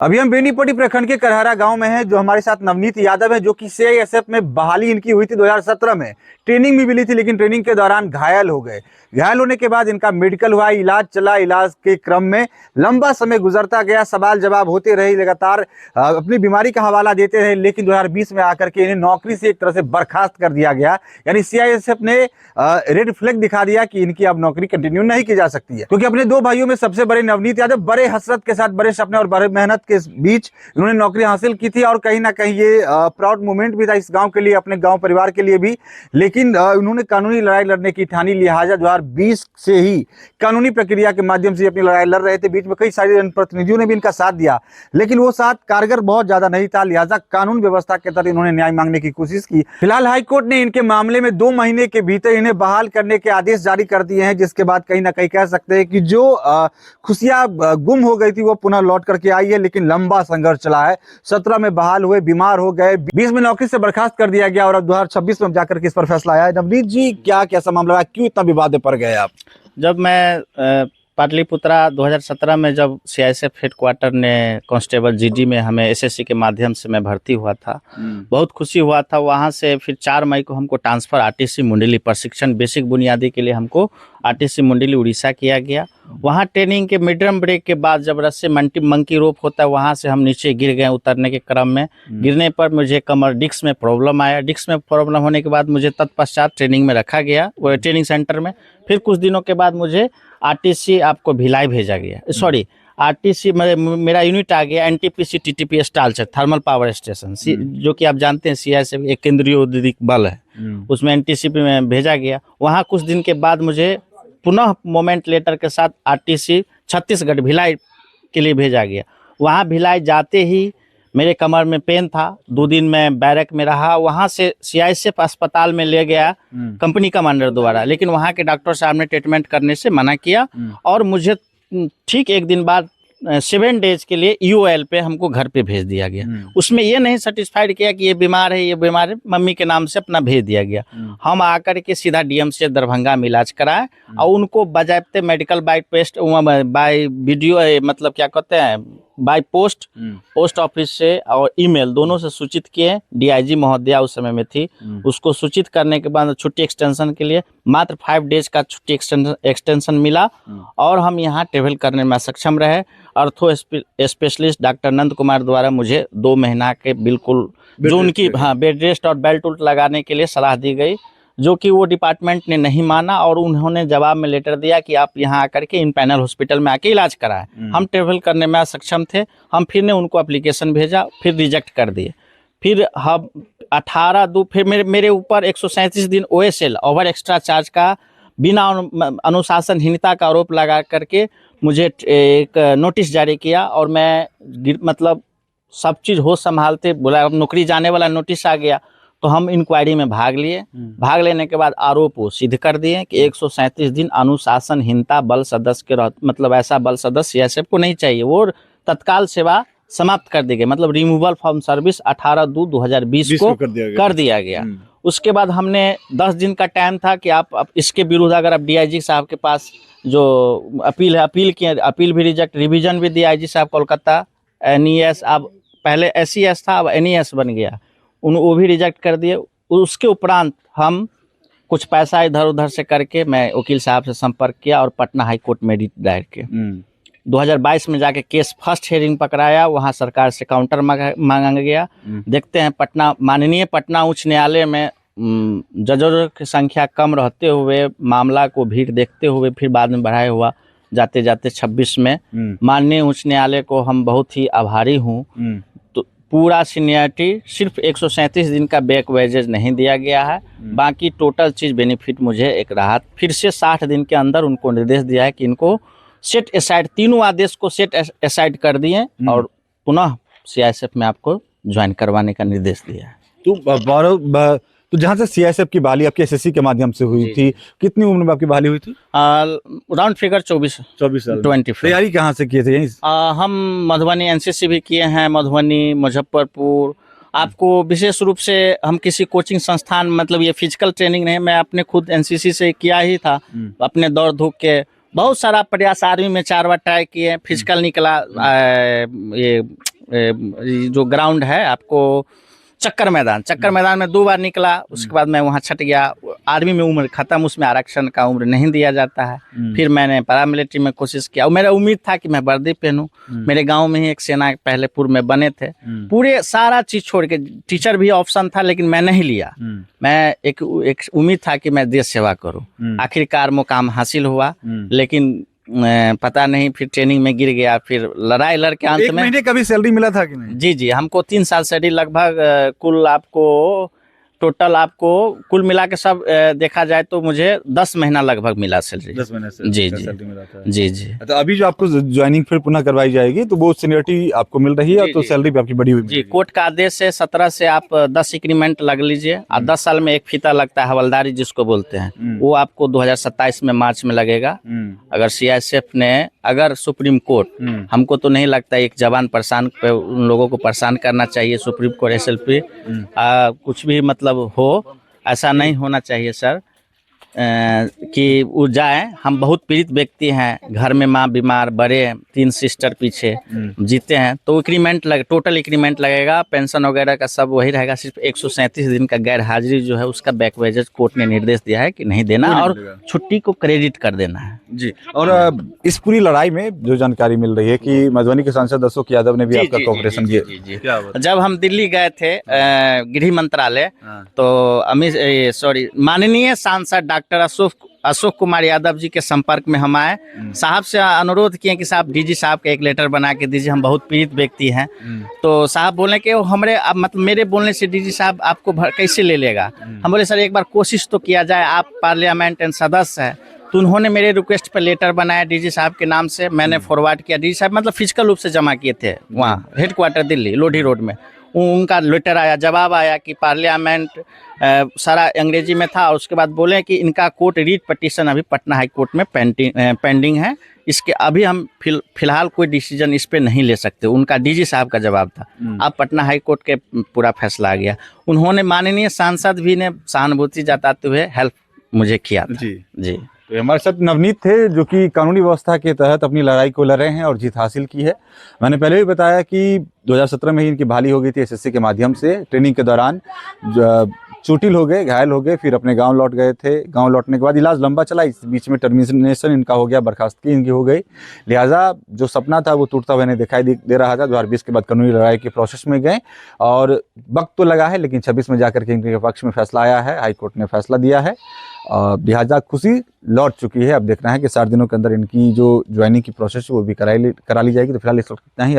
अभी हम बेनीपट्टी प्रखंड के करहरा गांव में हैं। जो हमारे साथ नवनीत यादव है, जो कि सीआईएसएफ में बहाली इनकी हुई थी 2017 में। ट्रेनिंग भी मिली थी, लेकिन ट्रेनिंग के दौरान घायल हो गए। घायल होने के बाद इनका मेडिकल हुआ, इलाज चला। इलाज के क्रम में लंबा समय गुजरता गया, सवाल जवाब होते रहे, लगातार अपनी बीमारी का हवाला देते रहे। लेकिन 2020 में आकर के इन्हें नौकरी से एक तरह से बर्खास्त कर दिया गया। यानी सीआईएसएफ ने रेड फ्लैग दिखा दिया कि इनकी अब नौकरी कंटिन्यू नहीं की जा सकती है। क्योंकि अपने दो भाइयों में सबसे बड़े नवनीत यादव बड़े हसरत के साथ, बड़े सपने और बड़े मेहनत के बीच इन्होंने नौकरी हासिल की थी। और कहीं ना कहीं ये प्राउड मोमेंट भी था इस गांव के लिए, अपने गांव परिवार के लिए भी। लेकिन उन्होंने कानूनी लड़ाई लड़ने की ठानी, लिहाजा 2020 से ही कानूनी प्रक्रिया के माध्यम से अपनी लड़ाई लड़ रहे थे। बीच में कई सारे जनप्रतिनिधियों ने भी इनका साथ दिया, लेकिन वो साथ कारगर बहुत ज्यादा नहीं था। लिहाजा कानून व्यवस्था के तहत इन्होंने न्याय मांगने की कोशिश की। फिलहाल हाईकोर्ट ने इनके मामले में 2 महीने के भीतर इन्हें बहाल करने के आदेश जारी कर दिए हैं, जिसके बाद कहीं ना कहीं कह सकते हैं कि जो खुशियां गुम हो गई थी वो पुनः लौट करके आई है। लेकिन लंबा संघर्ष चला है। 17 में बहाल हुए, बीमार हो गए, 20 में नौकरी से बर्खास्त कर दिया गया और अब 2026 में जाकर के इस पर फैसला आया है। नवनीत जी, क्या कैसा मामला है, क्यों इतना विवाद में पड़ गए आप? जब मैं पाटलिपुत्रा 2017 में जब सीआईएसएफ हेडक्वार्टर ने कांस्टेबल जीडी में हमें एसएससी के माध्यम से मैं भर्ती हुआ था, बहुत खुशी हुआ था। वहाँ से फिर 4 मई को हमको ट्रांसफ़र आरटीसी मुंडली प्रशिक्षण बेसिक बुनियादी के लिए हमको आरटीसी मुंडली उड़ीसा किया गया। वहाँ ट्रेनिंग के मिडरम ब्रेक के बाद जब रस्से मंकी रोप होता है, वहाँ से हम नीचे गिर गए। उतरने के क्रम में गिरने पर मुझे कमर डिस्क में प्रॉब्लम आया। डिस्क में प्रॉब्लम होने के बाद मुझे तत्पश्चात ट्रेनिंग में रखा गया, वो ट्रेनिंग सेंटर में। फिर कुछ दिनों के बाद मुझे आरटीसी आपको भिलाई भेजा गया, सॉरी आरटीसी मेरा यूनिट आ गया NTPC TTP Talcher thermal power station, जो कि आप जानते हैं सीआईएसएफ एक केंद्रीय औद्योगिक बल है, उसमें एनटीसीपी में भेजा गया। वहाँ कुछ दिन के बाद मुझे पुनः मोमेंट लेटर के साथ आरटीसी छत्तीसगढ़ भिलाई के लिए भेजा गया। वहाँ भिलाई जाते ही मेरे कमर में पेन था। 2 दिन मैं बैरक में रहा। वहाँ से सीआईएसएफ अस्पताल में ले गया कंपनी कमांडर द्वारा, लेकिन वहाँ के डॉक्टर साहब ने ट्रीटमेंट करने से मना किया और मुझे ठीक 1 दिन बाद 7 डेज के लिए यूएल पे हमको घर पे भेज दिया गया। उसमें ये नहीं सेटिस्फाइड किया कि ये बीमार है, ये बीमार है, मम्मी के नाम से अपना भेज दिया गया। हम आकर के सीधा डीएमसी दरभंगा में इलाज कराए और उनको बजाते मेडिकल बाय वीडियो, मतलब क्या कहते हैं, बाय पोस्ट ऑफिस से और ईमेल दोनों से सूचित किए। डीआईजी महोदया उस समय में थी, उसको सूचित करने के बाद छुट्टी एक्सटेंशन के लिए मात्र 5 डेज का छुट्टी एक्सटेंशन मिला और हम यहाँ ट्रेवल करने में सक्षम रहे। अर्थो स्पेशलिस्ट डॉक्टर नंद कुमार द्वारा मुझे 2 महीना के बिल्कुल जो उनकी बेड रेस्ट और बेल्ट उल्ट लगाने के लिए सलाह दी गई, जो कि वो डिपार्टमेंट ने नहीं माना और उन्होंने जवाब में लेटर दिया कि आप यहाँ आकर के इन पैनल हॉस्पिटल में आके इलाज कराएं। हम ट्रेवल करने में असक्षम थे। हम फिर ने उनको एप्लीकेशन भेजा, फिर रिजेक्ट कर दिए। फिर हम 18/2 फिर मेरे ऊपर 137 दिन ओएसएल ओवर एक्स्ट्रा चार्ज का बिना अनुशासनहीनता का आरोप लगा करके मुझे एक नोटिस जारी किया और मैं मतलब सब चीज़ होश संभालते बोला अब नौकरी जाने वाला नोटिस आ गया। तो हम इंक्वायरी में भाग लिए। भाग लेने के बाद आरोप वो सिद्ध कर दिए कि 137 दिन अनुशासनहीनता बल सदस्य के मतलब ऐसा बल सदस्य सीआईएसएफ को नहीं चाहिए, वो तत्काल सेवा समाप्त कर दी गई, मतलब रिमूवल फ्रॉम सर्विस 18/2/2020 को कर दिया गया। उसके बाद हमने 10 दिन का टाइम था कि आप इसके विरुद्ध अगर आप डीआईजी साहब के पास जो अपील है, अपील किए, अपील भी रिजेक्ट, रिवीजन भी डीआईजी साहब कोलकाता, एनईएस, अब पहले एसईएस था अब एनईएस बन गया, वो भी रिजेक्ट कर दिए। उसके उपरांत हम कुछ पैसा इधर उधर से करके मैं वकील साहब से संपर्क किया और पटना हाई कोर्ट में रिट दायर किया। 2022 में जाके केस फर्स्ट हियरिंग पकड़ाया, वहाँ सरकार से काउंटर मांगा गया। देखते हैं माननीय पटना उच्च न्यायालय में जजों की संख्या कम रहते हुए मामला को भीड़ देखते हुए फिर बाद में बढ़ाया हुआ जाते जाते 26 में माननीय उच्च न्यायालय को हम बहुत ही आभारी हूँ। तो पूरा सीनियरिटी सिर्फ 137 दिन का बैक वेजेज नहीं दिया गया है, बाकी टोटल चीज़ बेनिफिट मुझे एक राहत फिर से 60 दिन के अंदर उनको निर्देश दिया है कि इनको सेट एसाइड, तीनों आदेश को सेट एसाइड कर दिए और पुनः सीआईएसएफ में आपको ज्वाइन करवाने का निर्देश दिया है। तो जहाँ से सीआईएसएफ की बहाली आपकी एसएससी के माध्यम से हुई थी, कितनी उम्र में आपकी बहाली हुई थी? राउंड फिगर 24 साल। 24। तैयारी कहाँ से किए थे? यहीं हम मधुबनी एनसीसी भी किए हैं, मधुबनी, मुजफ्फरपुर। आपको विशेष रूप से हम किसी कोचिंग संस्थान, मतलब ये फिजिकल ट्रेनिंग नहीं, मैं अपने खुद एनसीसी से किया ही था। अपने दौड़ धूप के बहुत सारा प्रयास, आर्मी में 4 बार ट्राई किए, फिजिकल निकला, ये जो ग्राउंड है आपको चक्कर मैदान में 2 बार निकला, उसके बाद मैं वहाँ छट गया। आर्मी में उम्र खत्म, उसमें आरक्षण का उम्र नहीं दिया जाता है। फिर मैंने पैरामिलिट्री में कोशिश किया और मेरा उम्मीद था कि मैं वर्दी पहनूं। मेरे गांव में ही एक सेना पहले पूर्व में बने थे। पूरे सारा चीज छोड़ के, टीचर भी ऑप्शन था लेकिन मैं नहीं लिया। मैं एक उम्मीद था कि मैं देश सेवा करूं। आखिरकार मुकाम हासिल हुआ, लेकिन पता नहीं फिर ट्रेनिंग में गिर गया, फिर लड़ाई लड़ के अंत एक में। महीने का भी सैलरी मिला था कि नहीं? जी हमको 3 साल सैलरी लगभग कुल आपको टोटल आपको कुल मिला के सब देखा जाए तो मुझे 10 महीना लगभग मिला सैलरी। 10 महीने से जी सैलरी मिला था। जी तो अभी जो आपको ज्वाइनिंग फिर पुनः करवाई जाएगी तो वो सीनियरिटी आपको मिल रही है और तो सैलरी भी आपकी बढ़ी हुई जी। कोर्ट का आदेश है 17 से आप 10 इंक्रीमेंट लग लीजिए और 10 साल में एक फीता लगता है हवलदारी जिसको बोलते हैं, वो आपको 2027 में मार्च में लगेगा। अगर सीआईएसएफ ने, अगर सुप्रीम कोर्ट, हमको तो नहीं लगता एक जवान परेशान पे उन लोगों को परेशान करना चाहिए, सुप्रीम कोर्ट एसएलपी कुछ भी मतलब हो, ऐसा नहीं होना चाहिए सर कि वो जाए। हम बहुत पीड़ित व्यक्ति हैं, घर में माँ बीमार, बड़े 3 सिस्टर पीछे जीते हैं, तो इंक्रीमेंट टोटल इंक्रीमेंट लगेगा, पेंशन वगैरह का सब वही रहेगा। सिर्फ 137 दिन का गैर हाजिरी जो है उसका बैक वेजेज कोर्ट ने निर्देश दिया है कि नहीं देना और छुट्टी को क्रेडिट कर देना है जी। और इस पूरी लड़ाई में जो जानकारी मिल रही है कि मधुबनी के सांसद अशोक यादव ने भी आपका कोऑपरेशन किया। जब हम दिल्ली गए थे गृह मंत्रालय, तो माननीय सांसद डॉक्टर अशोक कुमार यादव जी के संपर्क में हम आए। साहब से अनुरोध किए कि साहब डीजी साहब का एक लेटर बना के दीजिए, हम बहुत पीड़ित व्यक्ति हैं। तो साहब बोले कि मतलब मेरे बोलने से डीजी साहब आपको कैसे ले लेगा। हम बोले सर एक बार कोशिश तो किया जाए, आप पार्लियामेंट एंड सदस्य है। तो उन्होंने मेरे रिक्वेस्ट पर लेटर बनाया डीजी साहब के नाम से, मैंने फॉरवर्ड किया। डीजी साहब मतलब फिजिकल रूप से जमा किए थे वहाँ हेडक्वार्टर दिल्ली लोधी रोड में। उनका लेटर आया, जवाब आया कि पार्लियामेंट सारा अंग्रेजी में था। और उसके बाद बोले कि इनका कोर्ट रीट पटिशन अभी पटना हाई कोर्ट में पेंडिंग है, इसके अभी हम फिलहाल कोई डिसीजन इस पे नहीं ले सकते। उनका डीजी साहब का जवाब था। अब पटना हाई कोर्ट के पूरा फैसला आ गया। उन्होंने माननीय सांसद भी ने सहानुभूति जताते हुए हेल्प मुझे किया था। जी तो हमारे साथ नवनीत थे जो कि कानूनी व्यवस्था के तहत अपनी लड़ाई को लड़ रहे हैं और जीत हासिल की है। मैंने पहले भी बताया कि 2017 में ही इनकी बहाली हो गई थी एसएससी के माध्यम से। ट्रेनिंग के दौरान चोटिल हो गए, घायल हो गए, फिर अपने गांव लौट गए थे। गांव लौटने के बाद इलाज लंबा चला, इस बीच में टर्मिनेशन इनका हो गया, बर्खास्तगी इनकी हो गई। लिहाजा जो सपना था वो टूटता हुआ नहीं दिखाई दे रहा था। 2020 के बाद कानूनी लड़ाई के प्रोसेस में गए और वक्त तो लगा है, लेकिन 26 में जाकर के इनके पक्ष में फैसला आया है, हाईकोर्ट ने फैसला दिया है। लिहाजा खुशी लौट चुकी है। अब देखना है कि 60 दिनों के अंदर इनकी जो ज्वाइनिंग की प्रोसेस है वो भी करा ली जाएगी। तो फिलहाल इस वक्त इतना ही।